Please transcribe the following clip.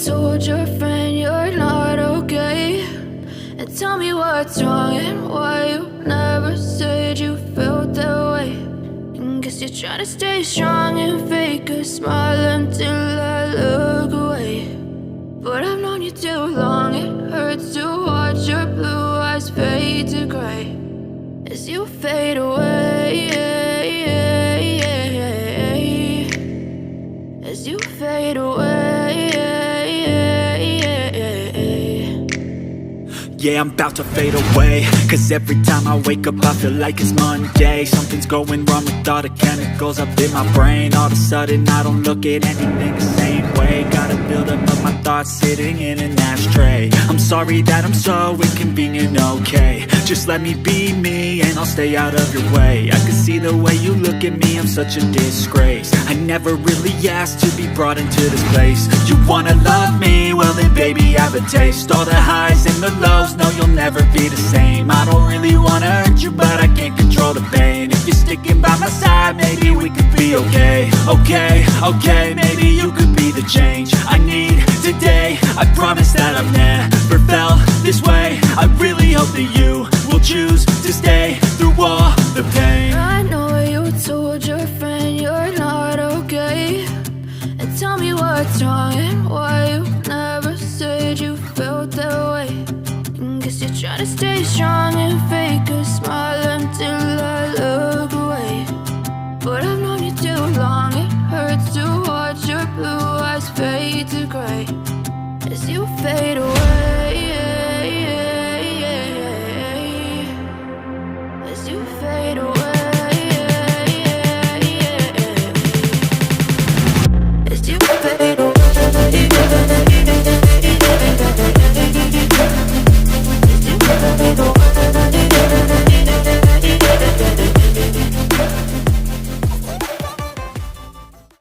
told your friend you're not okay, and tell me what's wrong and why you never said you felt that way. And guess you're trying to stay strong and fake a smile until I look away. But I've known you too long, it hurts to watch your blue eyes fade to gray as you fade away, as you fade away. Yeah, I'm about to fade away, cause every time I wake up I feel like it's Monday. Something's going wrong with all the chemicals up in my brain. All of a sudden I don't look at anything the same way. Gotta build up of my thoughts sitting in an ashtray. I'm sorry that I'm so inconvenient, okay. Just let me be me and I'll stay out of your way. I can see the way you look at me, I'm such a disgrace. I never really asked to be brought into this place. You wanna love me? Well then baby have a taste. All the highs and the lows, no you'll never be the same. I don't really wanna hurt you but I can't control the pain. If you're sticking by my side maybe we could be okay. Okay, maybe you could be the change I need today. I promise that I've never felt this way. I really hope that you will choose to stay through all the pain. I know you told your friend you're not okay, and tell me what's wrong and why you never said you felt that way. And guess you're trying to stay strong and fake a smile until I look away. But I've known you too long, it hurts to watch your blue eyes fade to gray as you fade away.